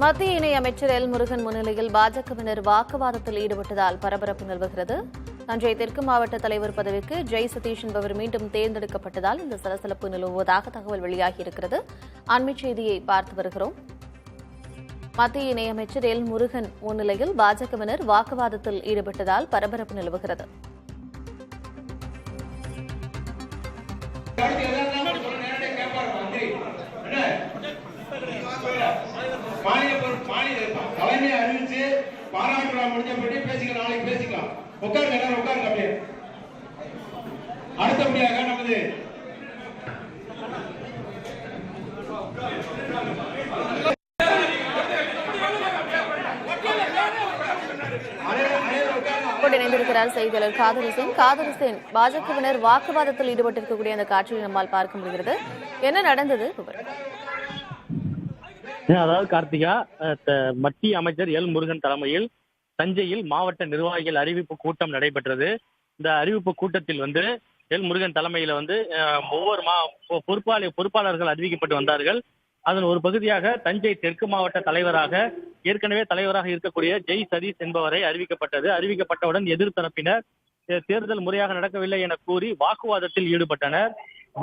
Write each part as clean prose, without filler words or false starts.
மத்திய இணையமைச்சர் எல் முருகன் முன்னிலையில் பாஜகவினர் வாக்குவாதத்தில் ஈடுபட்டதால் பரபரப்பு நிலவுகிறது. தஞ்சை தெற்கு மாவட்ட தலைவர் பதவிக்கு ஜெய் சதீஷ் என்பவர் மீண்டும் தேர்ந்தெடுக்கப்பட்டதால் இந்த சலசலப்பு நிலவுவதாக தகவல் வெளியாகியிருக்கிறது. அண்மைச் செய்தியை பார்த்து வருகிறோம். மத்திய இணையமைச்சர் எல் முருகன் முன்னிலையில் பாஜகவினர் வாக்குவாதத்தில் ஈடுபட்டதால் பரபரப்பு நிலவுகிறது. தலைமையை அறிவிச்சு பாராட்டு முடிஞ்சபடி பேசிக்கலாம், நாளைக்கு பேசிக்கலாம். உட்காருங்க, எல்லாரும் உட்காருங்க. அப்படியே அடுத்தபடியாக நமது இணைந்திருக்கிறார் செய்தியாளர் காதர் ஹுசேன். பாஜகவினர் வாக்குவாதத்தில் ஈடுபட்டிருக்கக்கூடிய அந்த காட்சியை நம்மால் பார்க்க முடிகிறது. என்ன நடந்தது? அதாவது கார்த்திகா, மத்திய அமைச்சர் எல் முருகன் தலைமையில் தஞ்சையில் மாவட்ட நிர்வாகிகள் அறிவிப்பு கூட்டம் நடைபெற்றது. இந்த அறிவிப்பு கூட்டத்தில் எல் முருகன் தலைமையில ஒவ்வொரு பொறுப்பாளர்கள் அறிவிக்கப்பட்டு வந்தார்கள். அதன் ஒரு பகுதியாக தஞ்சை தெற்கு மாவட்ட ஏற்கனவே தலைவராக இருக்கக்கூடிய ஜெய் சதீஷ் என்பவரை அறிவிக்கப்பட்டது. அறிவிக்கப்பட்டவுடன் எதிர்த்தரப்பினர் தேர்தல் முறையாக நடக்கவில்லை என கூறி வாக்குவாதத்தில் ஈடுபட்டனர்.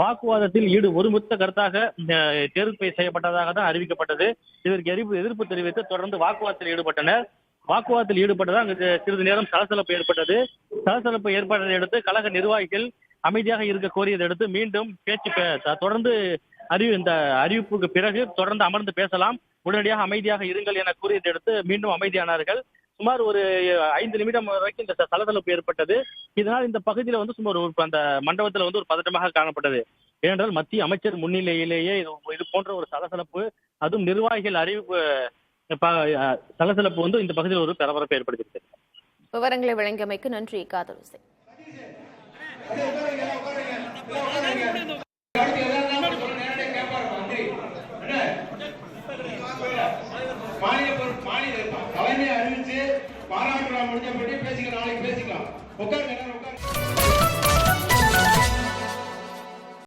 வாக்குவாதத்தில் ஒருமித்த கருத்தாக தேர்வு செய்யப்பட்டதாக தான் அறிவிக்கப்பட்டது. இதற்கு எதிர்ப்பு தெரிவித்து தொடர்ந்து வாக்குவாதத்தில் ஈடுபட்டனர். வாக்குவாதத்தில் ஈடுபட்டதால் அங்கு சிறிது நேரம் சலசலப்பு ஏற்பட்டது. சலசலப்பு ஏற்பட்டதை அடுத்து கழக நிர்வாகிகள் அமைதியாக இருக்க கோரியதை அடுத்து மீண்டும் தொடர்ந்து இந்த அறிவிப்புக்கு பிறகு தொடர்ந்து அமர்ந்து பேசலாம், உடனடியாக அமைதியாக இருங்கள் என கூறியதை அடுத்து மீண்டும் அமைதியானார்கள். சுமார் ஒரு 5 நிமிடம் வரைக்கும் இந்த சலசலப்பு ஏற்பட்டது. இதனால் இந்த பகுதியில் சுமார் அந்த மண்டபத்தில் ஒரு பதட்டமாக காணப்பட்டது. ஏனென்றால் மத்திய அமைச்சர் முன்னிலையிலேயே இது போன்ற ஒரு சலசலப்பு, அதுவும் நிர்வாகிகள் அறிவிப்பு சலசலப்பு இந்த பகுதியில் ஒரு பரபரப்பை ஏற்படுத்தியிருக்கிறது. விவரங்களை வழங்கியமைக்கு நன்றி காதர் ஹுசேன். தலைமையை அறிவிச்சு பாராட்டு முடிஞ்சபடி பேசிக்கலாம், நாளைக்கு பேசிக்கலாம். உட்காருங்க, எல்லாரும் உட்காருங்க.